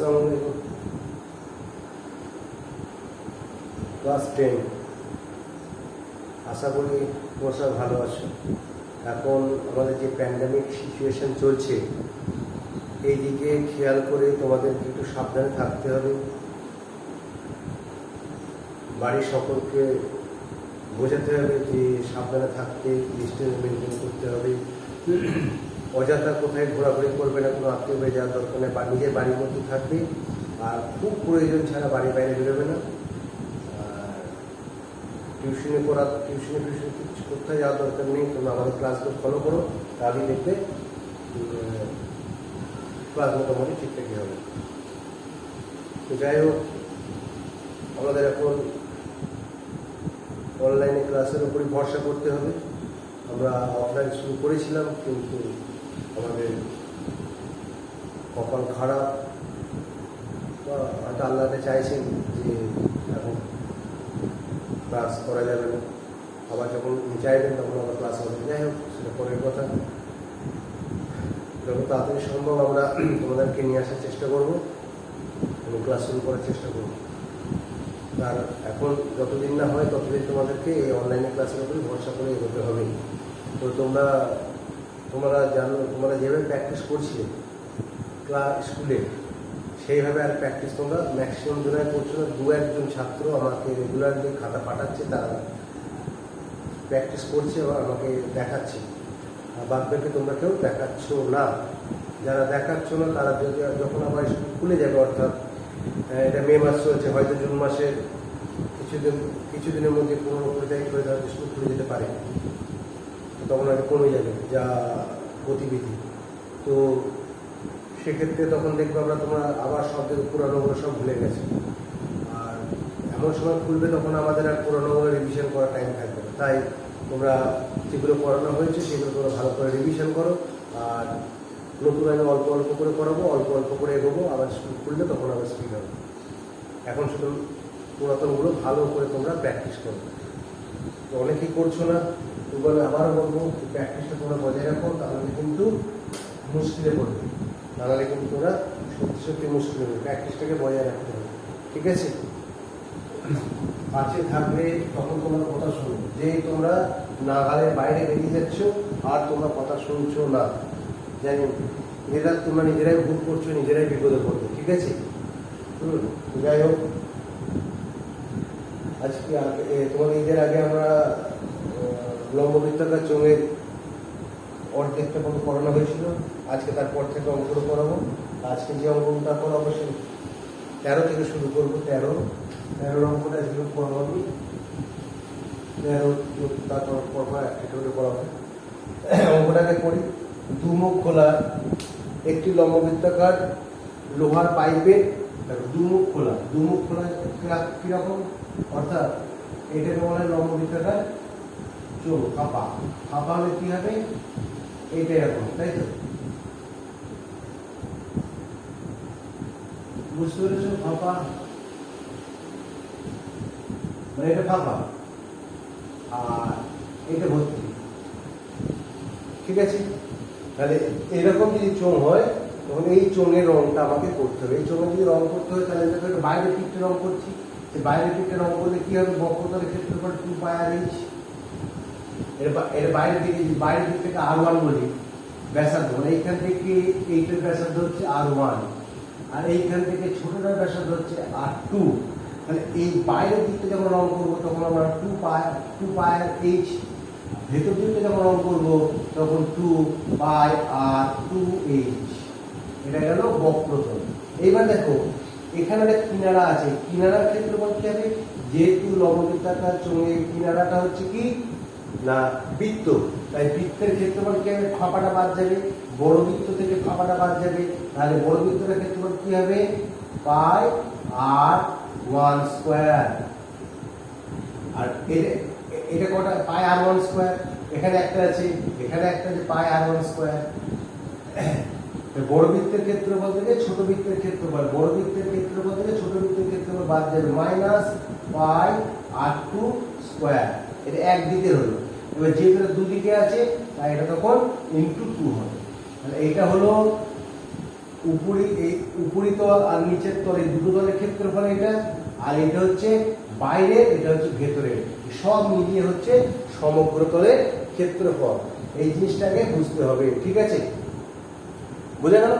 আসসালামু আলাইকুম। ক্লাস 10, আশা করি তোমরা সব ভালো আছো। এখন আমাদের যে প্যান্ডেমিক সিচুয়েশন চলছে, এই দিকে খেয়াল করে তোমাদেরকে একটু সাবধানে থাকতে হবে। বাড়ির সকলকে বোঝাতে হবে যে সাবধানে থাকতে, ডিস্টেন্স মেনটেন করতে হবে। অযথা কোথায় ঘোরাঘুরি করবে না, কোনো আত্মীয় বাড়ি যাওয়ার দরকার নেই, বা নিজের বাড়ির মধ্যে থাকবে। আর খুব প্রয়োজন ছাড়া বাড়ির বাইরে বেরোবে না। টিউশন কিছু করতে যাওয়ার দরকার নেই। তোমরা আমাদের ক্লাসগুলো ফলো করো, তাহলেই দেখবে ক্লাস মোটামুটি ঠিকঠাকই হবে। তো যাই হোক, আমাদের এখন অনলাইনে ক্লাসের উপরই ভরসা করতে হবে। আমরা অফলাইন শুরু করেছিলাম, কিন্তু আমাদের কপাল খারাপ, হয়তো আল্লাহকে চাইছেন যে এখন ক্লাস করা যাবে না। আবার যখন চাইবেন তখন আবার ক্লাস হবে। যাই হোক, সেটা পরের কথা। যত তাড়াতাড়ি সম্ভব আমরা তোমাদেরকে নিয়ে আসার চেষ্টা করব এবং ক্লাস শুরু করার চেষ্টা করব। আর এখন যতদিন না হয় ততদিন তোমাদেরকে এই অনলাইনে ক্লাসের উপরে ভরসা করে এগোতে হবে। তো তোমরা জানো, তোমরা যেভাবে প্র্যাকটিস করছিলে স্কুলে, সেইভাবে আর প্র্যাকটিস তোমরা ম্যাক্সিমাম জনের করছো না। 2-1 ছাত্র আমাকে রেগুলারলি খাতা পাঠাচ্ছে, তারা প্র্যাকটিস করছে এবং আমাকে দেখাচ্ছে। বাদ বাকি তোমরা কেউ দেখাচ্ছ না। যারা দেখাচ্ছ না তারা যখন আবার স্কুল খুলে যাবে, অর্থাৎ এটা মে মাস চলছে, হয়তো জুন মাসের কিছুদিনের মধ্যে 15 তারিখ করে তারা স্কুল খুলে যেতে পারে, তখন হয়তো কমে যাবে যা গতিবিধি। তো সেক্ষেত্রে তখন দেখবো তোমরা আবার শব্দের পুরানোগুলো সব ভুলে গেছে। আর এমন সময় খুলবে তখন আমাদের আর পুরানোগুলো রিভিশন করার টাইম থাকবে না। তাই তোমরা যেগুলো পড়ানো হয়েছে সেগুলো তোমরা ভালো করে রিভিশন করো। আর নতুন আমি অল্প অল্প করে করাবো, অল্প অল্প করে এগোবো। আবার স্কুল খুললে তখন আবার স্পিড হবে। এখন শুধু পুরাতনগুলো ভালো করে তোমরা প্র্যাকটিস করো। তো অনেকেই করছো না, তোমরা আবারও বলবো প্র্যাকটিসটা তোমরা বজায় রাখো, তাহলে কিন্তু মুশকিলে পড়বে। নাহলে কিন্তু তোমরা সত্যি মুশকিল হবে। প্র্যাকটিসটাকে বজায় রাখতে হবে, ঠিক আছে? কাছে থাকলে তখন তোমার কথা শুনবে। যেই তোমরা নাগালের বাইরে বেরিয়ে যাচ্ছ আর তোমরা কথা শুনছো না, জানি তোমরা নিজেরাই ভুল করছো, নিজেরাই বিপদে পড়বে, ঠিক আছে? যাই হোক, আজকে তোমাদের ঈদের আগে আমরা লম্ববৃত্তাকার চোঙের অর্ধেকটা মতো করানো হয়েছিল। আজকে তারপর থেকে অঙ্কটা করাবো। আজকে যে অঙ্কটা করাবো সে 13 থেকে শুরু করবো। 13 অঙ্কটা আজকে করাবো আমি। 13 তারপর একটা করে করাবো। অঙ্কটাকে করি। দুমুখ খোলা একটি লম্ববৃত্তাকার লোহার পাইপের দুমুখ খোলা কিরকম, অর্থাৎ এটাকে বলে লম্ববৃত্তাকার চোখ। ফাঁপা হলে কি হবে, এইটা এরকম, তাই তো? বুঝতে পেরেছ? ফাঁপা মানে এটা ফাঁপা আর এটা ভর্তি, ঠিক আছে? তাহলে এরকম যদি চোঙ হয় তখন এই চোঙের রংটা আমাকে করতে হবে। এই চোঙে যদি রং করতে হয় তাহলে বাইরের দিকটা রং করছি। বাইরের দিকটা রং করলে কি হবে, বক্রতলের ক্ষেত্রফল 2πr/h। এর বাইরের দিক থেকে R1 বলি ব্যাসার্ধ, মানে এইখান থেকে এইটার ব্যাসার্ধ হচ্ছে R1, আর এইখান থেকে ছোটটার ব্যাসার্ধ হচ্ছে R2। তাহলে এই বাইরের দিকটা যখন রং করবো তখন আমরা 2πr/h, ভেতর দিকটা যখন রং করবো তখন 2πr/2h। এটা গেল বক্রতল। এইবার দেখো এখানে একটা কিনারা আছে, কিনারার ক্ষেত্রফল কি হবে, যেহেতু লম্ববৃত্তাকার চোঙের কিনারাটা হচ্ছে কি না বৃত্ত, তাই বৃত্তের ক্ষেত্রফল কি হবে, ফাঁপাটা বাদ যাবে। বড় বৃত্ত থেকে ফাঁপাটা বাদ যাবে, তাহলে বড় বৃত্তের ক্ষেত্রফল কি হবে, πr1²। আর এটা কটা, πr1²। এখানে একটা আছে, এখানে একটা আছে, πr1²। বড় বৃত্তের ক্ষেত্রফল থেকে ছোট বৃত্তের ক্ষেত্রফল, বড় বৃত্তের ক্ষেত্রফল থেকে ছোট বৃত্তের ক্ষেত্রফল বাদ যাবে, -πr2²। এটা একদিকে হলো। এবার যেটা দুদিকে আছে তাই এটা তখন × 2 হবে। তাহলে এইটা হলো উপরিতল আর নিচের তলে দুটো তলের ক্ষেত্রফল এটা, আর এটা হচ্ছে বাইরের, এটা হচ্ছে ভেতরের, সব মিলিয়ে হচ্ছে সমগ্র তলের ক্ষেত্রফল। এই জিনিসটাকে বুঝতে হবে, ঠিক আছে? বুঝে গেল?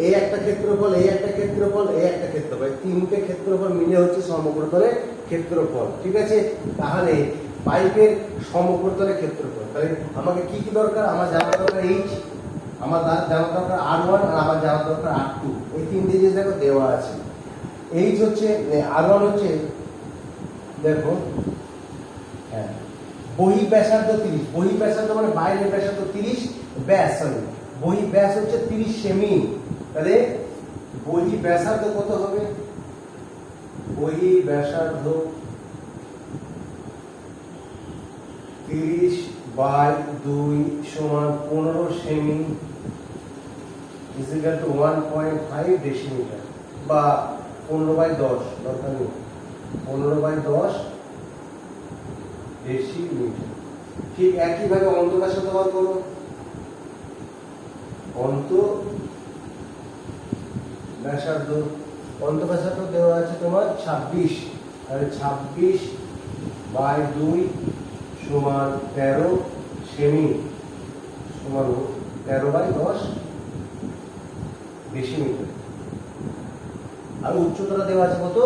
এই একটা ক্ষেত্রফল, এই একটা ক্ষেত্রফল, এই একটা ক্ষেত্রফল, তিনটে ক্ষেত্রফল মিলে হচ্ছে সমগ্র তলের ক্ষেত্রফল, ঠিক আছে? তাহলে পাইপের সমগ্র তলের ক্ষেত্রফল, তাহলে আমাকে কি কি দরকার? আমার জানা দরকার এইচ, আমার জানা দরকার R1, আর আমার জানা দরকার R2। এই তিনটে জিনিস দেখো দেওয়া আছে। এইচ হচ্ছে R1 হচ্ছে, দেখো, হ্যাঁ, বহি ব্যাসার্ধ 30, বহি ব্যাসার্ধ মানে বাইরের ব্যাসার্ধ 30, ব্যাস সরি বহি ব্যাস হচ্ছে 30 সেমি। তাহলে বহি ব্যাসার্ধ কত হবে? বহি ব্যাসার্ধ 30/2 সমান 15 সেমি ইকুয়াল টু 1.5 ডেসিমিটার, বা 15/10, দরকার নেই, 15/10 ডেসিমিটার। ঠিক একইভাবে অন্তঃব্যাসার্ধ বার করো। অন্তঃব্যাসার্ধ দেওয়া আছে তোমার 26, তাহলে 26/2 সমান 13 সেমি, সমান 13/10 ডেসিমিটার। আর উচ্চতাটা দেওয়া আছে কত?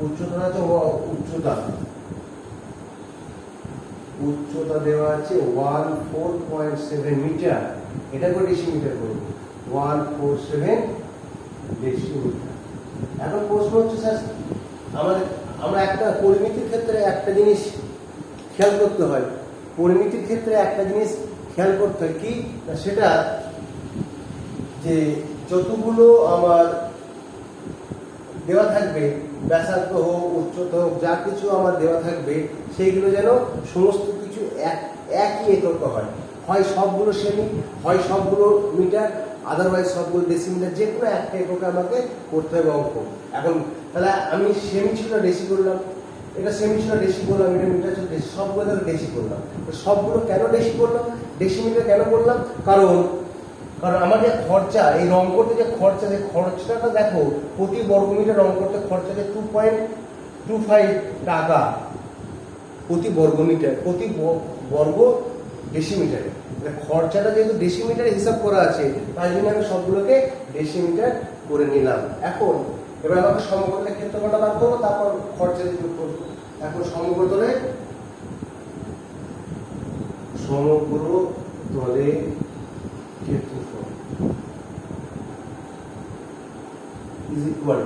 উচ্চতা আছে উচ্চতা দেওয়া আছে 14.7 মিটার। এটা করে ডেসিমিটার করব, 147 ডেসিমিটার। এখন প্রশ্ন হচ্ছে স্যার, আমরা একটা পরিমিতির ক্ষেত্রে একটা জিনিস খেয়াল করতে হয়, পরিমিতির ক্ষেত্রে একটা জিনিস খেয়াল করতে হয় কি, সেটা যে যতগুলো আমার দেওয়া থাকবে, ব্যাসার্ধ হোক, উচ্চতা হোক, যা কিছু আমার দেওয়া থাকবে, সেইগুলো যেন সমস্ত কিছু একই একক হয়। হয় সবগুলো সেমি, হয় সবগুলো মিটার, আদারওয়াইজ সবগুলো ডেসিমিটার, যে কোনো একটা এককে আমাকে করতে হবে অঙ্ক। এখন তাহলে আমি সেমি ছিল ডেসি করলাম, এটা সেমি ছিল ডেসি করলাম, এটা মিটার ছিল ডেসি, সবগুলো ডেসি করলাম। সবগুলো কেন ডেসি করলাম, ডেসিমিটার কেন করলাম? কারণ আমার যে খরচা, এই রং করতে যে খরচা, যে খরচাটা দেখো, প্রতি বর্গমিটার রং করতে খরচা যে 2.25 টাকা প্রতি বর্গমিটার, প্রতি বর্গ ডেসিমিটারে। খরচাটা যেহেতু ডেসিমিটারে হিসাব করা আছে, তাই জন্য আমি সবগুলোকে ডেসিমিটার করে নিলাম। এবার আমাকে সমগ্র তলের ক্ষেত্রফলটা বার করবো, তারপর খরচা যোগ করবো। এখন সমগ্র তলে ক্ষেত্রফল ইজ ইকুয়াল,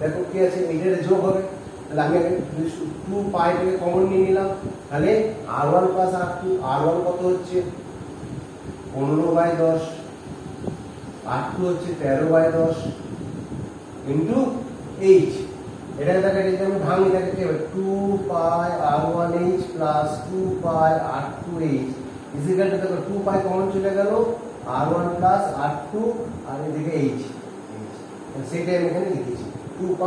দেখো কি আছে, এইটার যোগ হবে। তাহলে আমি 2π থেকে কমন নিয়ে নিলাম, তাহলে R1 প্লাস R2, R1 কত হচ্ছে 15/10, R2 হচ্ছে 13/10 ইন্টু H। এটা যদি আমি ভাঙি, এটাকে কি হবে 2π R1H plus 2π R2H equal to, দেখো 2π কমন চলে গেল, R1 প্লাস R2, আর এদিকে H, সেটাই আমি এখানে লিখেছি, 2π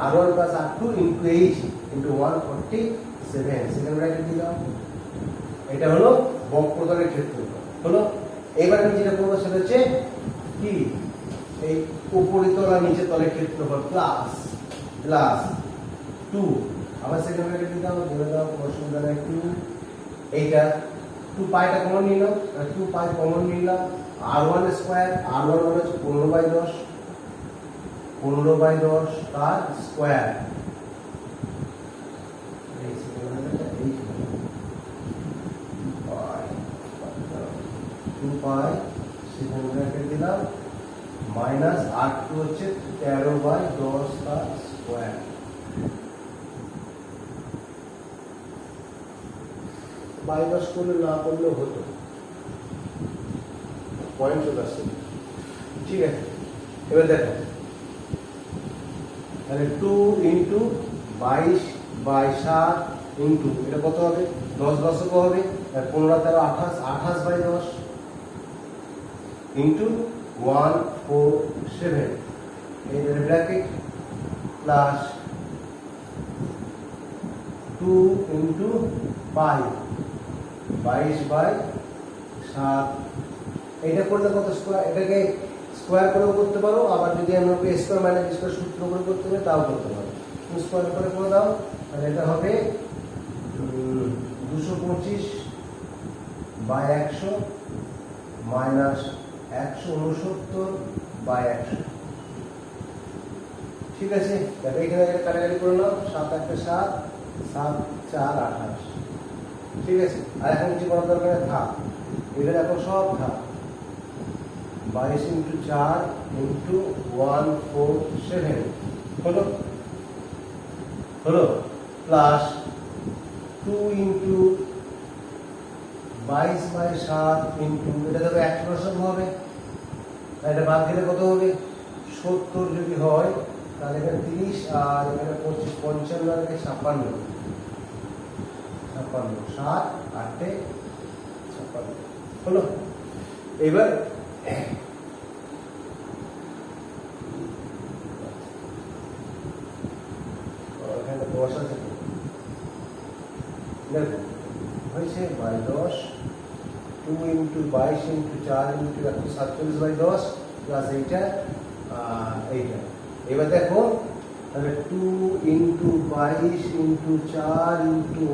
R1 plus R2 into H into 147, second bracket দিলাম। এটা হলো বক্রতলের ক্ষেত্রফল হলো। এবার আমি যেটা করবো সেটা হচ্ছে কি, এই উপরিতল আর নিচের তলের ক্ষেত্রফল প্লাস 2, আবার সেকেন্ড ব্র্যাকেট দিলাম, ধরে দাও অসুবিধা নাই 2, এইটা 2π টা কমন নিলাম, 2π কমন নিলাম, R1 স্কয়ার, R1 মানে হচ্ছে 15/10, 15/10 তার স্কয়ার, এই সেকেন্ড ব্র্যাকেটটা এই 2π সেকেন্ড ব্র্যাকেট দিলাম, মাইনাস R2 হচ্ছে 13/10 তার স্কয়ার। মাইনাস করলে না করলেও হতো, পয়েন্ট চলে আসছে, ঠিক আছে? এবার দেখো, তাহলে 2 ইন্টু 22/7 ইন্টু এটা কত হবে, 10 দশক হবে, 15 13 28, 28/10 ইন্টু 147, এই ব্র্যাকেট প্লাস 2 ইন্টু 22/7, এটা করলে কত স্কয়ার, এটাকে স্কোয়ার করেও করতে পারো, আবার যদি আমি ওকে স্কোয়ার মাইনাস স্কোয়ার সূত্র করে করতে পারি তাও করতে পারো। তুমি স্কোয়ার করে দাও, তাহলে এটা হবে 225/100 মাইনাস 169/100। ঠিক আছে, দেখো এখানে কাটাকাটি করে নাও, 7 1 7, 7 4 28। ঠিক আছে, আর এখন কিছু করার দরকার নেই, থাক এখানে এখন সব থাক। 22 × 4 × 147 হলো প্লাস 2 × 22/7 এটা দেবে 100 হবে, এটা বাদ দিলে কত হবে? 70 যদি হয় তাহলে এখানে 30 আর এখানে 25 55 আর 56 7 8 56 হলো। এবার এখানে 10 আছে, দেখো হয়েছে 10, 2 × 22 × 4 × 147/10 প্লাস এইটা এইটা। এবার দেখো তাহলে 2 × 22 × 4 ×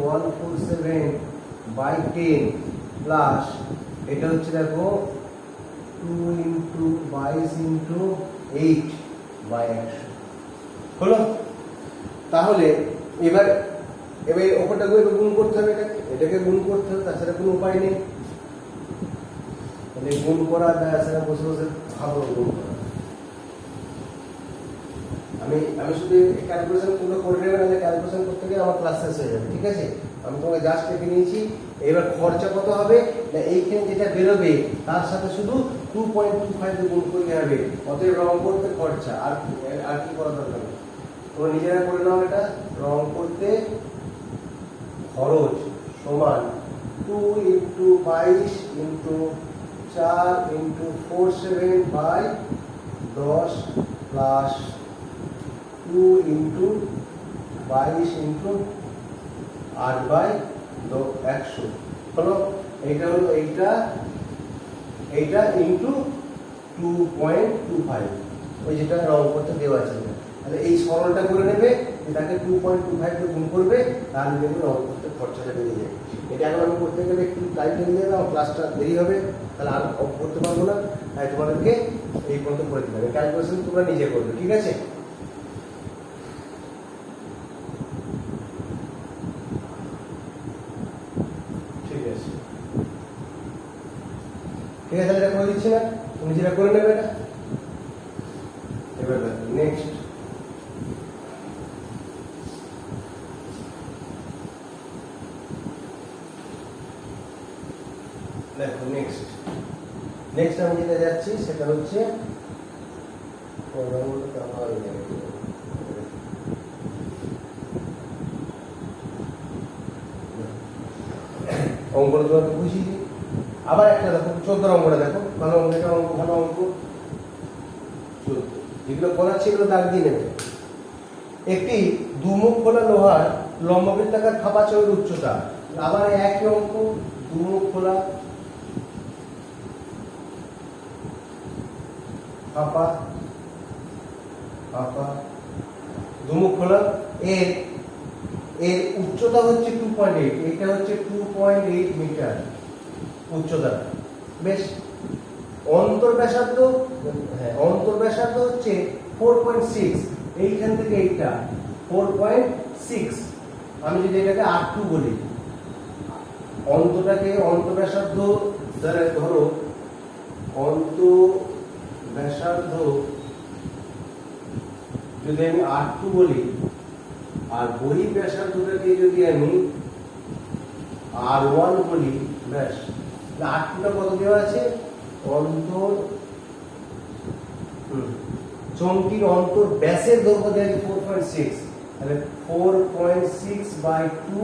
147/10 প্লাস এটা হচ্ছে দেখো 2 × 22 × 8/100 হলো। তাহলে এবার ওপরটাকে গুণ করতে হবে, এটাকে গুণ করতে হবে, তাছাড়া কোনো উপায় নেই। তাহলে গুণ করা তাছাড়া বসে বসে ভালো গুণ করা। আমি শুধু ক্যালকুলেশন পুরো করে নেবেন, তাহলে ক্যালকুলেশন করতে গিয়ে আমার ক্লাস শেষ হয়ে যাবে। ঠিক আছে, আমি তোমাকে জাস্ট লিখে নিয়েছি। এবার খরচা কত হবে না, এইখানে যেটা বেরোবে তার সাথে শুধু 2.25 গুণ করতে হবে। অতএব রং করতে খরচা, আর কি করা দরকার নেই, তোমরা নিজেরা করে নাও। এটা রং করতে খরচ সমান 2 × 22 × 4 × 47/10 প্লাস 2 × 22 × 8/100 হলো। এইটা হলো এইটা ইন্টু 2.25, ওই যেটা রং করতে দেওয়া আছে। তাহলে এই সরলটা করে নেবে, এটাকে 2.25 দিয়ে গুণ করবে, তাহলে দেখবে রং করতে খরচাটা বেরিয়ে যাবে। এটা এখন আমি করতে গেলে একটু টাইম লেগে যাবে, আমার ক্লাসটা দেরি হবে, তাহলে আর করতে পারবো না। তাই তোমাদেরকে এই পর্যন্ত করে দিতে হবে। ক্যালকুলেশন তোমরা নিজে করবে। ঠিক আছে, ঠিক আছে, এটা করে দিচ্ছি না, তুমি যেটা করে নেবে এটা। এবার নেক্সট দেখো, নেক্সট আমি যেটা যাচ্ছি সেটা হচ্ছে অঙ্কটা তোমাকে বুঝিয়ে দিই। আবার একটা দেখো 14 অঙ্কটা দেখো, ভালো অঙ্ক, এটা অঙ্ক ভালো অঙ্ক 14। যেগুলো করার ছিল দাগ দিয়ে নেবে। একটি দুমুখ খোলা লোহার লম্ববৃত্তাকার ফাঁপা চৌড় উচ্চতা, আবার একই অঙ্ক, দুমুখ খোলা ফাঁপা দুমুখ খোলা, এর উচ্চতা হচ্ছে 2.8, এটা হচ্ছে 2.8 মিটার উচ্চতা। বেশ, অন্তর্ব্যাসার্ধ হচ্ছে 4.6, এইখান থেকে এইটা 4.6। আমি যদি এটাকে R2 বলি, অন্তর্ব্যাসার্ধ দ্বারা ধরো, অন্তর্ব্যাসার্ধ যদি আমি R2 বলি, আর বহিঃব্যাসার্ধটাকে যদি আমি R1 বলি, ব্যাস। R2টা কত দেওয়া আছে? চোঙটির অন্তর ব্যাসের দৈর্ঘ্য দেওয়া আছে 4.6, তাহলে 4.6/2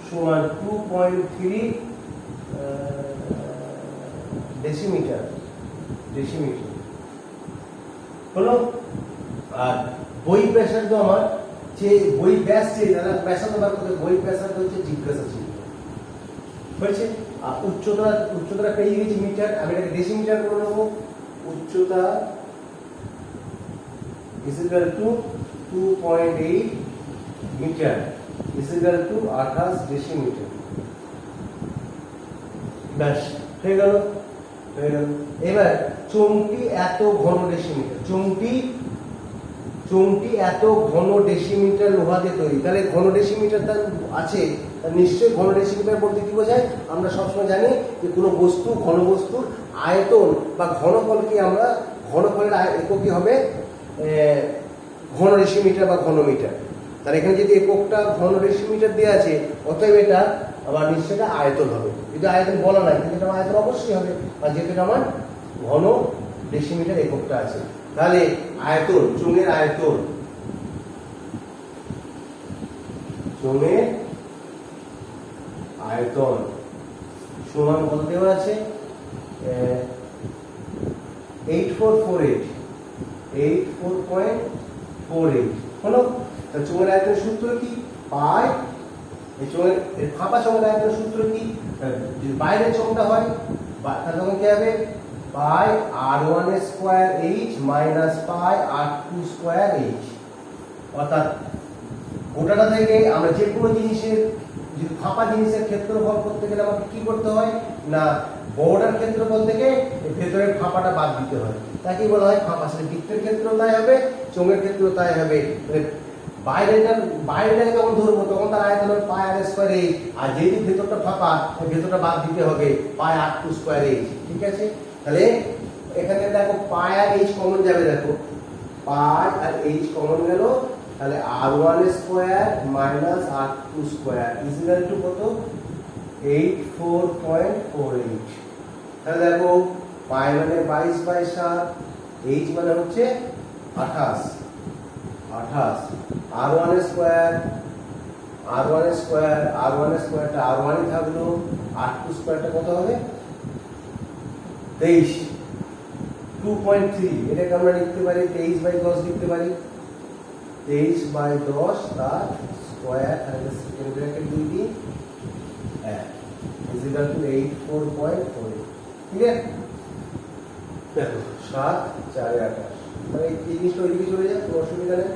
সমান 2.3 ডেসিমিটার হলো। আর বহিঃব্যাসার্ধ আমার যে বহিঃব্যাস চেয়ে, তাহলে ব্যাসার্ধ বার করতে, বহিঃব্যাসার্ধ হচ্ছে জিজ্ঞাসা চিহ্ন হয়েছে। আর উচ্চতা পেয়ে গেছি মিটার, আমি এটাকে ডেসিমিটার করে নেবো। উচ্চতা is equal to 2.8 metre is equal to 28 decimetre. ব্যাস হয়ে গেল। এবার চোঙটি এত ঘন ডেসিমিটার, চোঙটি এত ঘন ডেসিমিটার লোহা দিয়ে তৈরি। তাহলে ঘন ডেসিমিটার তার আছে, নিশ্চয়ই ঘন ডেসিমিটার বলতে কি বোঝায়? আমরা সবসময় জানি যে কোনো বস্তু, ঘন বস্তুর আয়তন বা ঘনফলকে আমরা, ঘনফলের এককই হবে ঘন ডেসিমিটার বা ঘনমিটার। তাহলে এখানে যদি এককটা ঘন ডেসিমিটার দেওয়া আছে, অতএব এটা আবার নিশ্চয়ই আয়তন হবে। যদি আয়তন বলা নাই, কিন্তু এটা আয়তন অবশ্যই হবে, আর যেহেতু আমার ঘন ডেসিমিটার এককটা আছে। তাহলে আয়তন, চোঙের আয়তন, চোঙের আয়তন সমান কত দেওয়া আছে? 8448 হলো। তাহলে চোঙের আয়তনের সূত্র কি? পাই, এই চোঙের ফাঁপা চোঙের আয়তনের সূত্র কি? যদি বাইরের চোঙটা হয় তাহলে তখন কি হবে? পাই r1 স্কয়ার h মাইনাস পাই r2 স্কয়ার h। অর্থাৎ গোটাটা থেকে আমরা যে কোনো জিনিসের, যদি ফাঁপা জিনিসের ক্ষেত্রফল করতে গেলে আমাকে কি করতে হয় না, বর্ডার ক্ষেত্রফল থেকে ভেতরের ফাঁপাটা বাদ দিতে হয়। তাকেই বলা হয় ফাঁপা। সেটা বৃত্তের ক্ষেত্রেও তাই হবে, চোঙের ক্ষেত্রেও তাই হবে। বাইরেটাকে যখন ধরবো তখন তার আয়তন হবে পাই r স্কয়ার h, আর যেহেতু ভেতরটা ফাঁপা, ভেতরটা বাদ দিতে হবে পাই r2 স্কয়ার h। ঠিক আছে? তাহলে এখানে দেখো পাই আর h কমন যাবে, দেখো পাই আর h কমন গেল, তাহলে r1 square minus r2 square is equal to কত? 84.48। তাহলে দেখো পাই মানে 22/7, h মানে হচ্ছে 28, r1 স্কয়ারটা r1 ই থাকলো, r2 স্কয়ারটা কত হবে? 23, 2.3। এটাকে আমরা লিখতে পারি 23/10 লিখতে পারি, 23/10 তার স্কয়ার, তাহলে সেকেন্ড ব্র্যাকেট দিয়ে দিই ইজ ইকুয়াল টু 84.48। ঠিক আছে? দেখো 7 4 28, মানে এই জিনিসটা ওইদিকে চলে যায়, কোনো অসুবিধা নেই।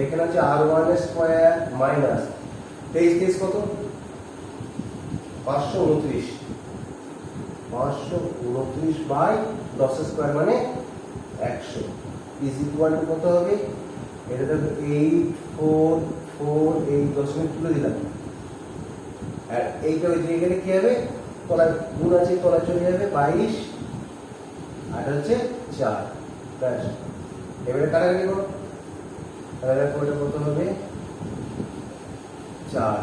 এখানে হচ্ছে r1 স্কয়ার মাইনাস 23 কত? 529, 529/10 স্কয়ার মানে 100 ইজ ইকুয়াল টু কত হবে? এটা দেখো 844, এই দশমিক তুলে দিলাম, আর এইটা ওই দিকে গেলে কি হবে? তলায় গুণ আছে, তলায় চলে যাবে 22, আর হচ্ছে 4। ব্যাস, এবারে কাটাকাটি করো। তাহলে দেখো এটা কত হবে? 4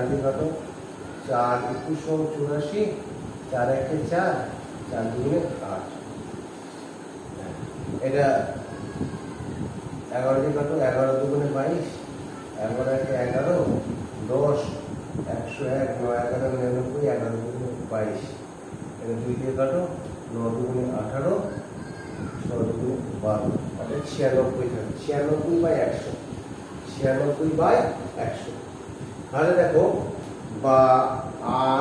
দিয়ে কাটো, 4 21 84, 4 1 4, 4 2 8। এটা 11 দিয়ে কাটো, 11 2 22, 11 1 11, 10, 101, 9 11 99, 11 2 22। এটা 2 দিয়ে কাটো, 9 2 18, 6 2 12, এটা 96 থাকে, 96/100, 96/100। তাহলে দেখো বা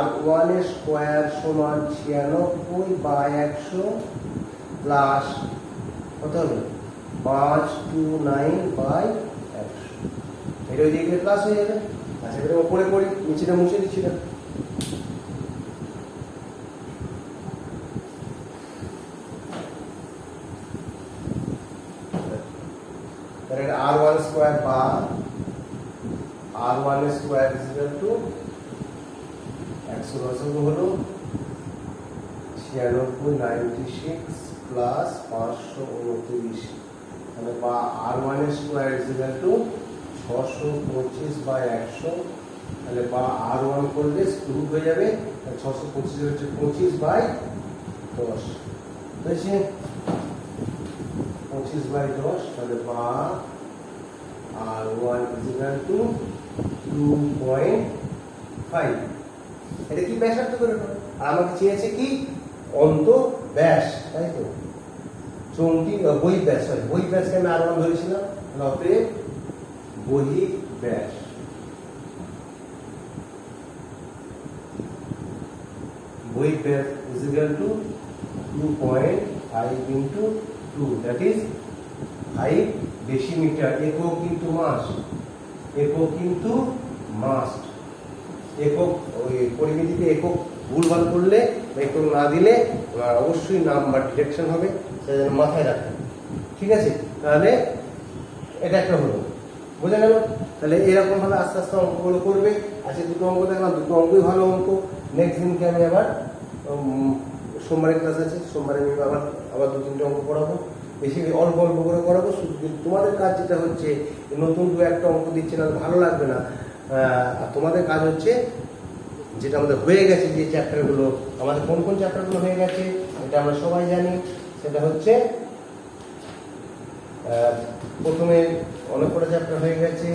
r1 স্কয়ার সমান 96/100 প্লাস কত হবে? 529/100। এটা ওই দিকে প্লাস হয়ে যাবে। আচ্ছা, এটা উপরে করি, নিচেটা মুছে দিচ্ছি না। তাহলে এটা r1 স্কয়ার বা r1 square is equal to 100 হলো 96 প্লাস 529, তাহলে বা r1 square is equal to 625/100। তাহলে বা r1 করলে রুট হয়ে যাবে, 625 হচ্ছে 25/10, বুঝেছি? 25/10, তাহলে বা r1 ইজ ইকুয়াল টু 2.5। এটা কি ব্যাসার্ধ করে? আর আমাকে চেয়েছে কি? অন্ত ব্যাস, তাই তো? চোঙটি বহিঃ ব্যাস, বহিঃ ব্যাসকে আমি r1 ধরেছিলাম, অতএব বহিঃ ব্যাস is equal to 2.5 into 2, that is 5 decimetre. একক কিন্তু মাস, একক কিন্তু মাস্ট। একক ওই পরিমিতিতে একক ভুলভাল করলে বা একক না দিলে অবশ্যই নাম বা ডিরেকশন হবে, সেটা যেন মাথায় রাখবেন। ঠিক আছে, তাহলে এটা একটা হলো, বোঝা গেল? তাহলে এরকম ভাবে আস্তে আস্তে অঙ্কগুলো করবে। আজকে দুটো অঙ্ক দেখলাম, দুটো অঙ্কই ভালো অঙ্ক। নেক্সট দিনকে আমি আবার সোমবারের ক্লাস আছে, সোমবারে আমি আবার 2-3টে অঙ্ক পড়াবো, বেশি অল্প অল্প করে করাবো। শুধু তোমাদের কাজ যেটা হচ্ছে, নতুন 2-1টা অঙ্ক দিচ্ছে না, ভালো লাগবে না। আর তোমাদের কাজ হচ্ছে যেটা আমাদের হয়ে গেছে, যে চ্যাপ্টারগুলো আমাদের কোন কোন চ্যাপ্টারগুলো হয়ে গেছে এটা আমরা সবাই জানি। সেটা হচ্ছে প্রথমে অনেক কটা চ্যাপ্টার হয়ে গেছে,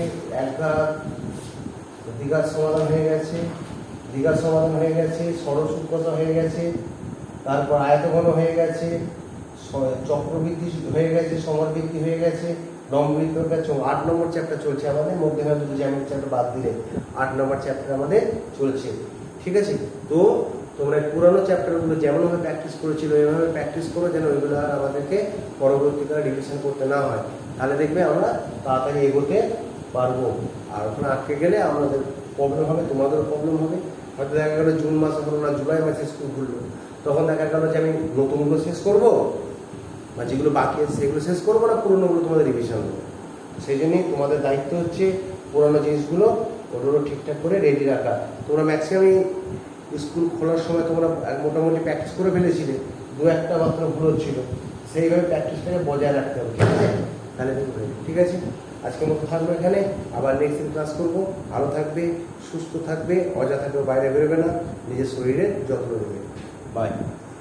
একঘাত, দ্বিঘাত সমাধান হয়ে গেছে, দ্বিঘাত সমাধান হয়ে গেছে, সরলসূত্রতা হয়ে গেছে, তারপর আয়তঘন হয়ে গেছে, চক্রবৃদ্ধি হয়ে গেছে, সমরবৃদ্ধি হয়ে গেছে, লম্ববৃত্তর কাছে 8 নম্বর চ্যাপ্টার চলছে আমাদের। মধ্যখানে দুটো জ্যামিতি চ্যাপ্টার বাদ দিলে 8 নম্বর চ্যাপ্টার আমাদের চলছে। ঠিক আছে, তো তোমরা পুরানো চ্যাপ্টারগুলো যেমনভাবে প্র্যাকটিস করেছিল ওইভাবে প্র্যাকটিস করো, যেন ওইগুলো আমাদেরকে পরবর্তীকালে রিভিশন করতে না হয়। তাহলে দেখবে আমরা তাড়াতাড়ি এগোতে পারবো। আর ওখানে আটকে গেলে আমাদের প্রবলেম হবে, তোমাদেরও প্রবলেম হবে। হয়তো দেখা গেলো জুন মাস হলো না, জুলাই মাসে স্কুল খুললো, তখন দেখা গেলো যে আমি নতুনগুলো শেষ করবো, বা যেগুলো বাকি আছে সেগুলো শেষ করবো না, পুরোনোগুলো তোমাদের রিভিশন দেবো। সেই জন্যই তোমাদের দায়িত্ব হচ্ছে পুরোনো জিনিসগুলো ওগুলো ঠিকঠাক করে রেডি রাখা। তোমরা ম্যাক্সিমাম স্কুল খোলার সময় তোমরা মোটামুটি প্র্যাকটিস করে ফেলেছিলে, 2-1টা মাত্র ভুল হচ্ছিল, সেইভাবে প্র্যাকটিসটাকে বজায় রাখতে হবে। ঠিক আছে, তাহলে ঠিক আছে, আজকের মতো থাকবো এখানে। আবার নেক্সট দিন ক্লাস করবো। ভালো থাকবে, সুস্থ থাকবে, অযথা কেউ বাইরে বেরোবে না, নিজের শরীরের যত্ন নেবে। বাই।